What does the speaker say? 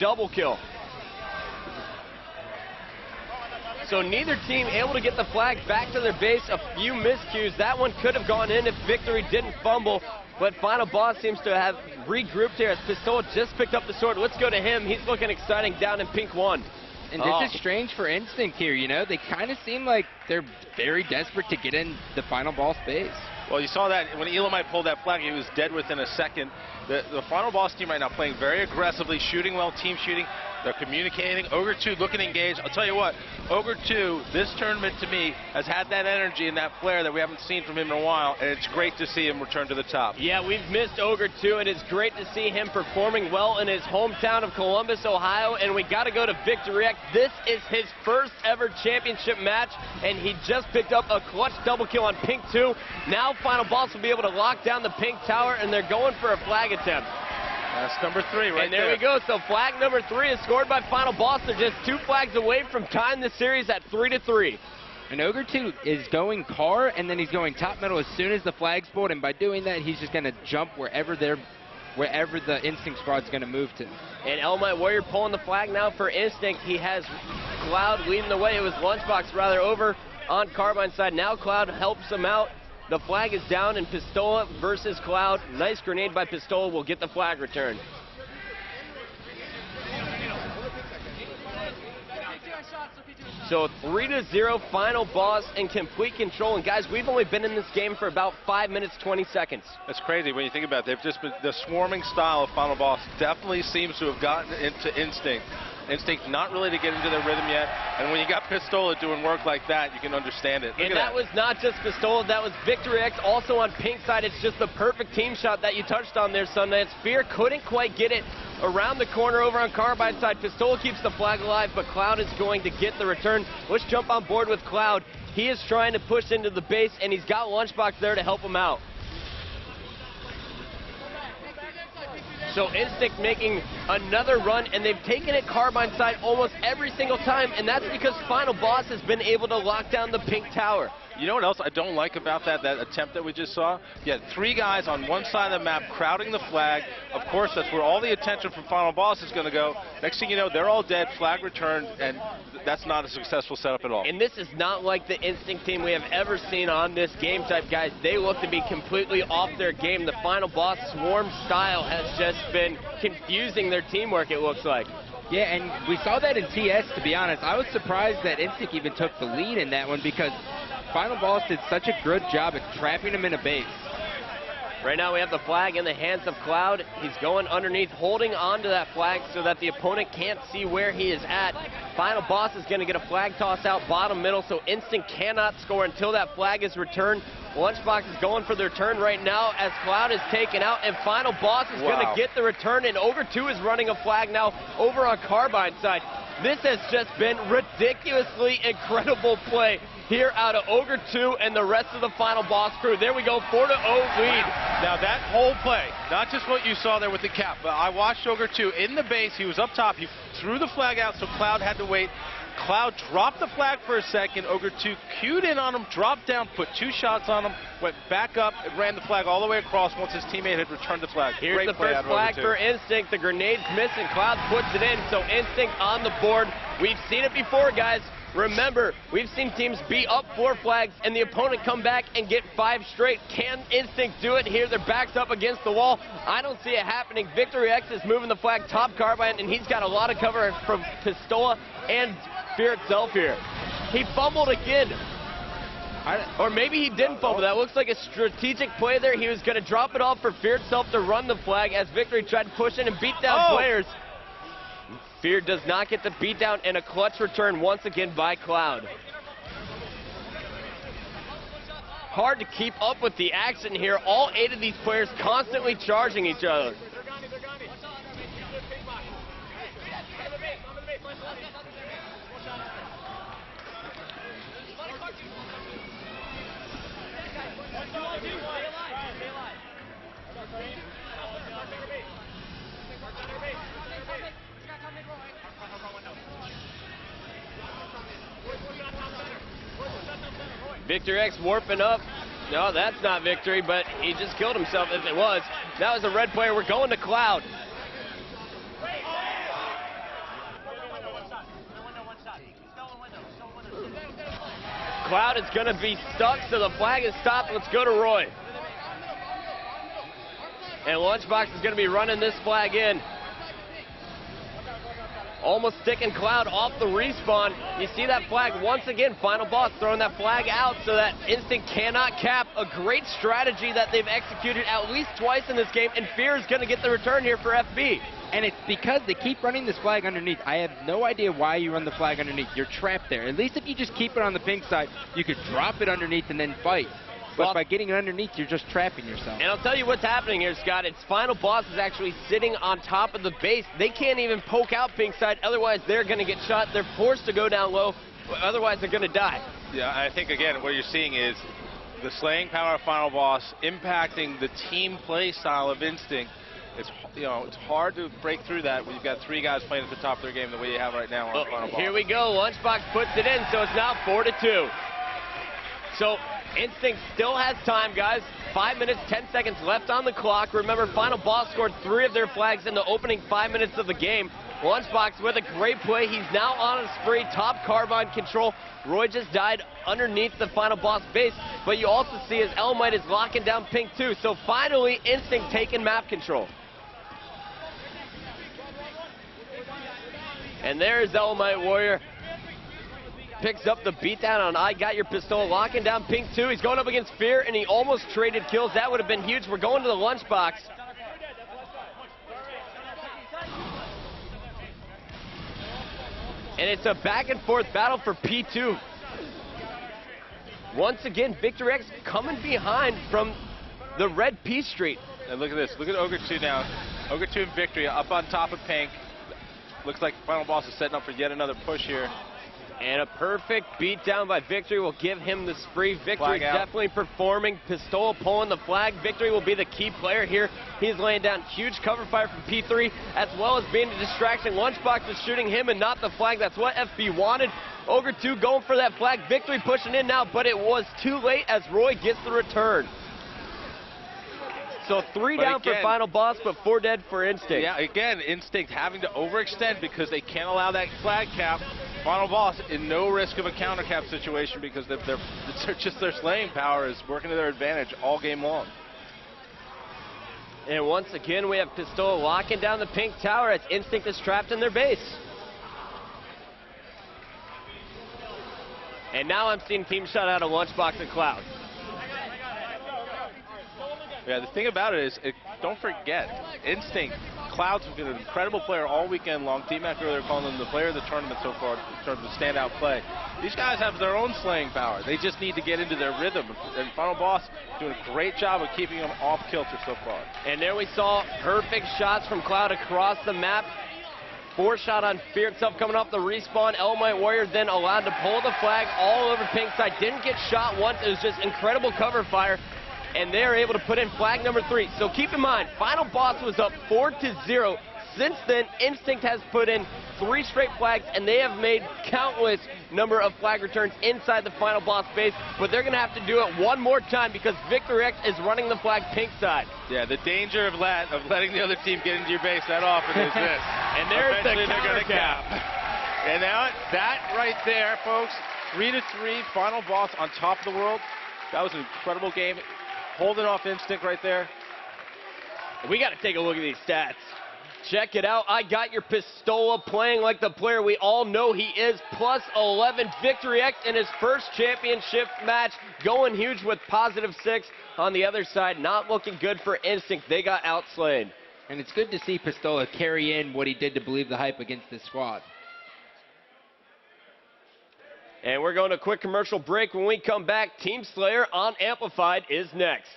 double kill. So neither team able to get the flag back to their base. A few miscues. That one could have gone in if Victory didn't fumble. But Final Boss seems to have regrouped here as Pistola just picked up the sword. Let's go to him. He's looking exciting down in pink 1. And this is strange for Instinct here, you know? They kind of seem like they're very desperate to get in the Final Boss base. Well, you saw that when Elamite pulled that flag, he was dead within a second. The Final Boss team right now playing very aggressively, shooting well, team shooting. They're communicating. Ogre 2 looking engaged. I'll tell you what, Ogre 2, this tournament to me, has had that energy and that flair that we haven't seen from him in a while, and it's great to see him return to the top. Yeah, we've missed Ogre 2, and it's great to see him performing well in his hometown of Columbus, Ohio, and we got to go to Victory X. This is his first ever championship match, and he just picked up a clutch double kill on pink 2. Now Final Boss will be able to lock down the pink tower, and they're going for a flag attempt. That's number 3 right there. And there we go. So flag number 3 is scored by Final Boss. They're just 2 flags away from tying the series at 3-3. And Ogre 2 is going car, and then he's going top metal as soon as the flag's pulled. And by doing that, he's just going to jump wherever the Instinct squad's going to move to. And Elamite Warrior pulling the flag now for Instinct. He has Cloud leading the way. It was Lunchbox rather over on Carbine side. Now Cloud helps him out. The flag is down, and Pistola versus Cloud. Nice grenade by Pistola will get the flag returned. So 3-0 Final Boss in complete control. And guys, we've only been in this game for about 5 minutes, 20 seconds. That's crazy when you think about it. They've just been, the swarming style of Final Boss definitely seems to have gotten into Instinct. Instinct not really to get into their rhythm yet, and when you got Pistola doing work like that, you can understand it. And that was not just Pistola, that was Victory X also on pink side. It's just the perfect team shot that you touched on there, Sundance. Fear couldn't quite get it around the corner over on Carbine side. Pistola keeps the flag alive, but Cloud is going to get the return. Let's jump on board with Cloud. He is trying to push into the base, and he's got Lunchbox there to help him out. So Instinct making another run, and they've taken it Carbine side almost every single time, and that's because Final Boss has been able to lock down the pink tower. You know what else I don't like about that attempt that we just saw? You had 3 guys on one side of the map crowding the flag. Of course, that's where all the attention from Final Boss is going to go. Next thing you know, they're all dead, flag returned, and that's not a successful setup at all. And this is not like the Instinct team we have ever seen on this game type, guys. They look to be completely off their game. The Final Boss swarm style has just been confusing their teamwork, it looks like. Yeah, and we saw that in TS, to be honest. I was surprised that Instinct even took the lead in that one because Final Boss did such a good job at trapping him in a base. Right now we have the flag in the hands of Cloud. He's going underneath, holding onto that flag so that the opponent can't see where he is at. Final Boss is going to get a flag toss out bottom middle, so Instinct cannot score until that flag is returned. Lunchbox is going for the return right now as Cloud is taken out, and Final Boss is going to get the return, and Ogre 2 is running a flag now over on Carbine side. This has just been ridiculously incredible play here out of Ogre 2 and the rest of the Final Boss crew. There we go, 4-0 lead. Now that whole play, not just what you saw there with the cap, but I watched Ogre 2 in the base. He was up top. He threw the flag out, so Cloud had to wait. Cloud dropped the flag for a second. Ogre 2 cued in on him, dropped down, put 2 shots on him, went back up, and ran the flag all the way across once his teammate had returned the flag. Here's Great the first flag for Instinct. The grenade's missing. Cloud puts it in, so Instinct on the board. We've seen it before, guys. Remember, we've seen teams be up 4 flags and the opponent come back and get 5 straight. Can Instinct do it here? Their back's up against the wall. I don't see it happening. Victory X is moving the flag top Carbine, and he's got a lot of cover from Pistola and Fear itself here. He fumbled again. Or maybe he didn't fumble. That looks like a strategic play there. He was going to drop it off for Fear itself to run the flag as Victory tried to push in and beat down players. Fear does not get the beatdown, and a clutch return once again by Cloud. Hard to keep up with the action here. All 8 of these players constantly charging each other. Victor X warping up. No, that's not Victory, but he just killed himself if it was. That was a red player. We're going to Cloud. Cloud is going to be stuck, so the flag is stopped. Let's go to Roy. And Lunchbox is going to be running this flag in. Almost sticking Cloud off the respawn. You see that flag once again. Final Boss throwing that flag out so that Instinct cannot cap. A great strategy that they've executed at least twice in this game, and Fear is going to get the return here for FB. And it's because they keep running this flag underneath. I have no idea why you run the flag underneath. You're trapped there. At least if you just keep it on the pink side, you could drop it underneath and then fight. But Well, by getting it underneath, you're just trapping yourself. and I'll tell you what's happening here, Scott. It's Final Boss is actually sitting on top of the base. They can't even poke out pink side, otherwise they're going to get shot. They're forced to go down low, otherwise they're going to die. Yeah, I think, again, what you're seeing is the slaying power of Final Boss impacting the team play style of Instinct. It's, you know, it's hard to break through that when you've got three guys playing at the top of their game the way you have right now on Final Boss. Here we go. Lunchbox puts it in, so it's now 4-2. So Instinct still has time, guys. 5 minutes, 10 seconds left on the clock. Remember, Final Boss scored 3 of their flags in the opening 5 minutes of the game. Lunchbox with a great play. He's now on a spree, top carbine control. Roy just died underneath the Final Boss base, but you also see as Elmite is locking down pink too. So finally, Instinct taking map control. And there's Elmite Warrior. Picks up the beatdown on I Got Your Pistol, locking down pink too. He's going up against Fear, and he almost traded kills. That would have been huge. We're going to the Lunchbox. And it's a back and forth battle for P2. Once again, Victory X coming behind from the red P Street. And look at this. Look at Ogre 2 now. Ogre 2 and Victory up on top of pink. Looks like Final Boss is setting up for yet another push here. And a perfect beatdown by Victory will give him the spree. Victory definitely performing. Pistola pulling the flag. Victory will be the key player here. He's laying down huge cover fire from P3, as well as being a distraction. Lunchbox is shooting him and not the flag. That's what FB wanted. Ogre 2 going for that flag. Victory pushing in now, but it was too late as Roy gets the return. So 3 down for Final Boss, but 4 dead for Instinct. Yeah, again, Instinct having to overextend because they can't allow that flag cap. Final Boss in no risk of a counter cap situation because just their slaying power is working to their advantage all game long. And once again, we have Pistola locking down the pink tower as Instinct is trapped in their base. And now I'm seeing team shot out of Lunchbox and Cloud. Yeah, the thing about it is, don't forget, Instinct, Cloud's been an incredible player all weekend long. T-Mac earlier calling them the player of the tournament so far in terms of standout play. These guys have their own slaying power. They just need to get into their rhythm. And Final Boss doing a great job of keeping them off kilter so far. And there we saw perfect shots from Cloud across the map. 4 shot on Fear itself coming off the respawn. Elmite Warrior then allowed to pull the flag all over pink side. Didn't get shot once. It was just incredible cover fire. And they're able to put in flag number 3. So keep in mind, Final Boss was up 4-0. Since then, Instinct has put in 3 straight flags, and they have made countless number of flag returns inside the Final Boss base. But they're going to have to do it one more time because Victory X is running the flag pink side. Yeah, the danger of letting the other team get into your base that often is this. And there's eventually the counter cap. And now that right there, folks, 3-3, Final Boss on top of the world. That was an incredible game. Holding off Instinct right there. We got to take a look at these stats. Check it out. I Got Your Pistola playing like the player we all know he is. Plus 11. Victory X in his first championship match. Going huge with +6. On the other side, not looking good for Instinct. They got outslayed. And it's good to see Pistola carry in what he did to believe the hype against this squad. And we're going to a quick commercial break. When we come back, Team Slayer on Amplified is next.